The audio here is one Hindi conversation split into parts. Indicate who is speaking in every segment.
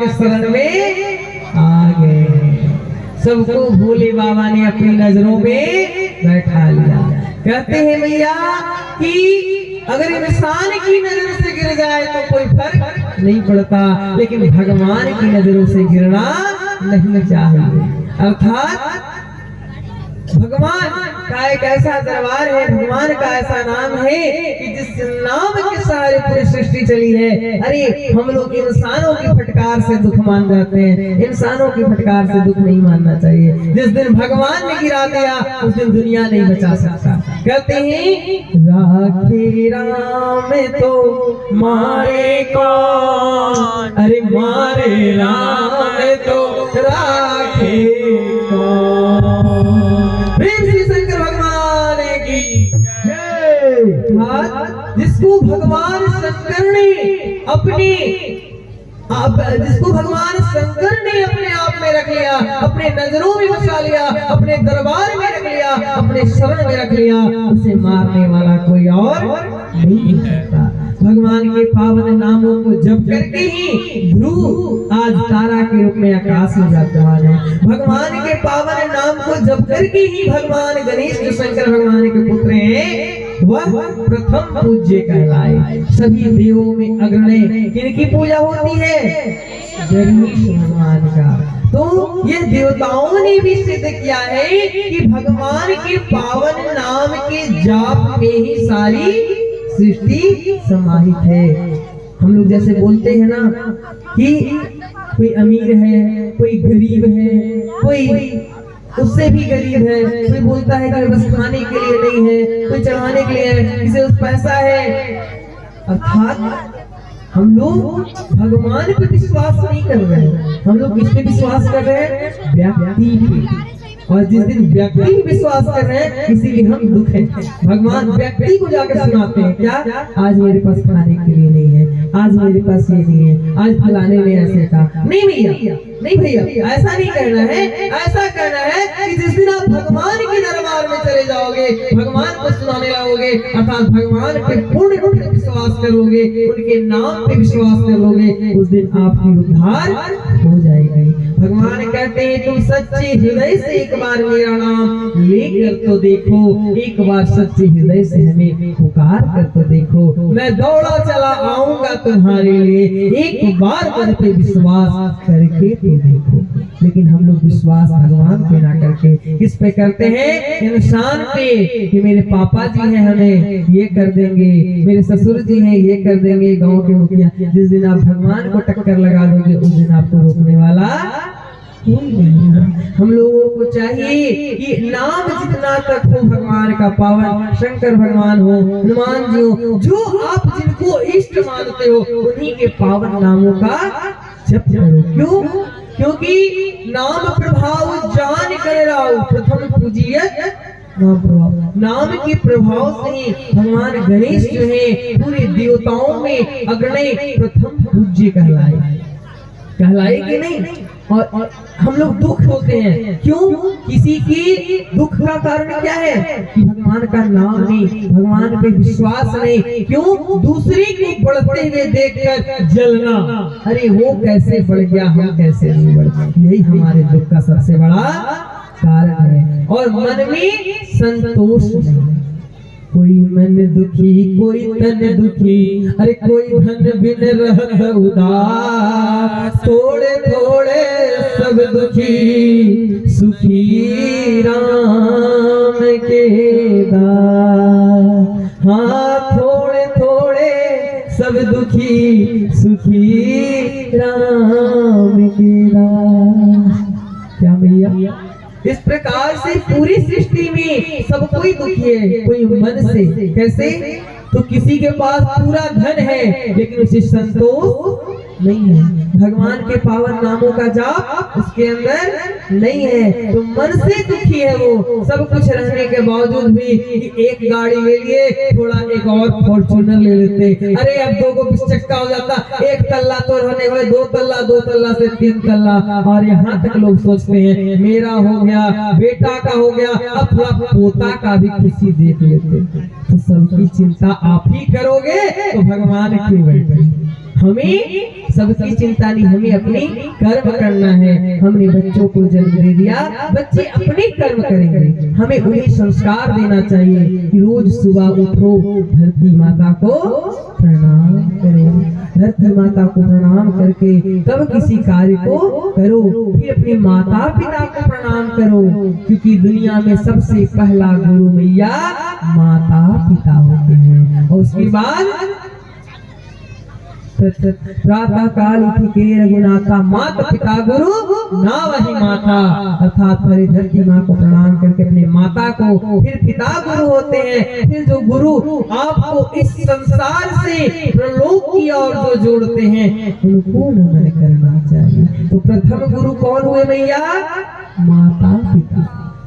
Speaker 1: के शरण में आ गए। सबको भोले बाबा ने अपनी नजरों में बैठा लिया। कहते हैं भैया कि अगर इंसान की नजर से गिर जाए तो कोई फर्क नहीं पड़ता, लेकिन भगवान की नजरों से गिरना नहीं चाहिए। अर्थात भगवान का एक ऐसा दरबार है, भगवान का ऐसा नाम है कि जिस नाम के सहारे पूरी सृष्टि चली है। अरे हम लोग इंसानों की फटकार से दुख मान जाते हैं, इंसानों की फटकार से दुख नहीं मानना चाहिए। जिस दिन भगवान ने गिरा दिया उस दिन दुनिया नहीं बचा सकता। कहते हैं राखे राम तो मारे कौन, अरे मारे राम तो राखे कौन। शंकर भगवान की जिसको भगवान शंकर ने जिसको भगवान शंकर ने अपने आप में रख लिया, अपने नजरों में बसा लिया, अपने दरबार में रख लिया, अपने शरण में रख लिया, उसे मारने वाला कोई और नहीं है। भगवान के पावन नामों को जप करके ही ध्रुव आज तारा के रूप में आकाश में विराजमान है। भगवान के पावन नाम को जप करके ही भगवान गणेश शंकर भगवान के पुत्र हैं, वह प्रथम पूज्य कहलाए। सभी देवों में अग्रणी किनकी पूजा होती है? गणेश भगवान का। तो ये देवताओं ने भी सिद्ध किया है कि भगवान के पावन नाम के जाप में ही सारी सृष्टि समाहित है। हम लोग जैसे बोलते हैं ना कि कोई अमीर है, कोई गरीब है, कोई उससे भी गरीब है, कोई बोलता है कि बस खाने के लिए नहीं है, कोई चढ़ाने के लिए है, किसी उस पैसा है। अर्थात हम लोग भगवान पे विश्वास नहीं कर रहे हैं, हम लोग किस पे विश्वास कर रहे हैं? व्यक्ति पे। और जिस दिन व्यक्ति विश्वास कर रहे हैं इसीलिए हम दुख है। भगवान व्यक्ति को जाकर सुनाते हैं क्या? आज मेरे पास खाने के लिए नहीं है, आज मेरे पास ये नहीं है, आज फलाने ने ऐसे कहा। नहीं भैया, नहीं भैया, ऐसा नहीं करना है। ऐसा करना है कि जिस दिन आप भगवान के दरबार में चले जाओगे, भगवान को सुनाने लगोगे, अर्थात भगवान पे पूर्ण रूप से विश्वास करोगे, उनके नाम पे विश्वास करोगे, उस दिन आपकी उद्धार हो जाएगी। भगवान कहते हैं तुम सच्चे हृदय से एक बार मेरा नाम लेकर तो देखो, एक बार सच्चे हृदय से हमें पुकार कर तो देखो, मैं दौड़ा चला आऊंगा तुम्हारे लिए, एक बार मुझ पे विश्वास करके तो देखो। लेकिन हम लोग विश्वास भगवान पे ना करके किस पे करते हैं? इंसान पे, कि मेरे पापा जी हैं हमें ये कर देंगे, मेरे ससुर जी हैं ये कर देंगे, गांव के मुखिया। जिस दिन आप भगवान को टक्कर लगा दोगे उस दिन आपको रोकने वाला हम लोगों को चाहिए कि नाम जितना तक हो भगवान का पावन, शंकर भगवान हो, हनुमान जी हो, जो आप जिनको इष्ट मानते हो उन्हीं के पावन नामों का जप करो। क्यों? क्योंकि नाम प्रभाव जान कर राव प्रथम पूजिए नाम प्रभाव। नाम के प्रभाव से भगवान गणेश जो है पूरे देवताओं में अग्रणी प्रथम पूज्य कहलाए कि नहीं? और हम लोग दुख होते हैं, क्यों? किसी की दुख का कारण क्या है? कि भगवान का नाम नहीं, भगवान पे विश्वास नहीं। क्यों? दूसरे को बढ़ते हुए देखकर जलना, अरे वो कैसे बढ़ गया, हम कैसे नहीं बढ़ गए। यही हमारे दुख का सबसे बड़ा कारण है। और मन में संतोष नहीं, कोई मन दुखी कोई तन दुखी, अरे कोई धन बिन रहत उदास, थोड़े थोड़े सब दुखी सुखी राम के दास। हाँ, थोड़े थोड़े सब दुखी सुखी राम के दास। क्या भैया? इस प्रकार से पूरी सृष्टि में सब कोई दुखी है, कोई मन से। कैसे? तो किसी के पास पूरा धन है लेकिन उसे संतोष नहीं है, भगवान के पावन नामों का जाप उसके अंदर नहीं है, तो मन से दुखी है वो। सब कुछ रहने के बावजूद भी एक गाड़ी ले लिए, थोड़ा एक और फॉर्च्यूनर ले लेते, अरे अब दो को 20 चक्का हो जाता, एक तल्ला तो रहने हुए दो तल्ला से 3 तल्ला। और यहाँ तक लोग सोचते हैं मेरा हो गया, बेटा का हो गया, अब थोड़ा पोता का भी खुशी देख लेते। तो सबकी चिंता आप ही करोगे तो भगवान क्यों बैठे? हमें सबकी चिंता नहीं, हमें अपनी कर्म करना है। हमने बच्चों को जन्म दे दिया, बच्चे अपने कर्म करेंगे। हमें उन्हें संस्कार देना चाहिए कि रोज सुबह उठो, धरती माता को प्रणाम करो, धरती माता को प्रणाम करके तब किसी कार्य को करो, फिर अपने माता पिता को प्रणाम करो, क्योंकि दुनिया में सबसे पहला गुरु मैया माता पिता होते हैं। और उसके बाद प्रातः काल उठ के रघुनाथा माता पिता गुरु ना वही माता, अर्थात पहले धरती माँ को प्रणाम करके अपने माता को, फिर पिता गुरु होते हैं। फिर जो गुरु आपको इस संसार से प्रलोक की ओर जो जोड़ते हैं उनको नमन करना चाहिए। तो प्रथम गुरु कौन हुए मैया? माता पिता।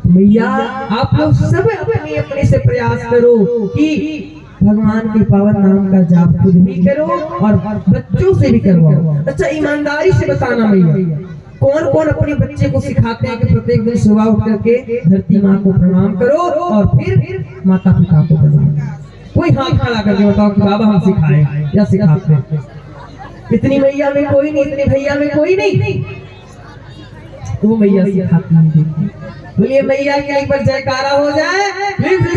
Speaker 1: मैया आप लोग सब अपने अपने से प्रयास करो कि भगवान के पावन नाम का जाप खुद भी करो और बच्चों से भी करवाओ। अच्छा, ईमानदारी से बताना मैया, कौन कौन अपने बच्चे को सिखाते हैं कि प्रत्येक दिन सुबह उठ करके धरती माँ को प्रणाम करो और फिर माता पिता को प्रणाम? कोई हाथ खड़ा करके बताओ कि बाबा हम सिखाए या सिखाते हैं। इतनी मैया में कोई नहीं, इतनी भैया में कोई नहीं, वो मैया सिखाती है। बोलिए मैया के एक बार जयकारा हो जाए।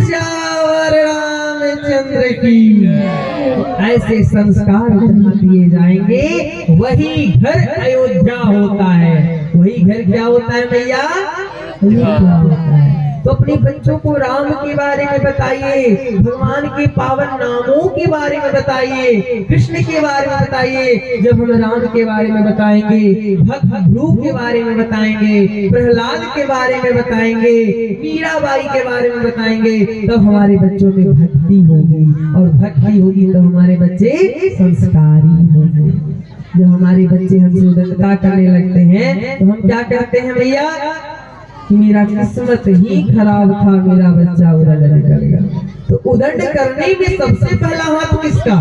Speaker 1: श्यावर रामचंद्र की। ऐसे संस्कार जहाँ दिए जाएंगे वही घर अयोध्या होता है। वही घर क्या होता है मैया? अयोध्या होता है। तो अपने बच्चों को राम के बारे में बताइए, भगवान के पावन नामों के बारे में बताइए, कृष्ण के बारे में बताइए। जब हम राम के बारे में बताएंगे, भक्त ध्रुव के बारे में बताएंगे, प्रहलाद के बारे में बताएंगे, मीराबाई के बारे में बताएंगे, तब हमारे बच्चों में भक्ति होगी, और भक्ति होगी तो हमारे बच्चे संस्कारी होंगे। जब हमारे बच्चे हमसे उदंडता करने लगते हैं तो हम क्या करते हैं भैया? मेरा किस्मत ही खराब था, मेरा बच्चा उदंड निकल गया। तो उदंड करने में सबसे पहला हाथ किसका?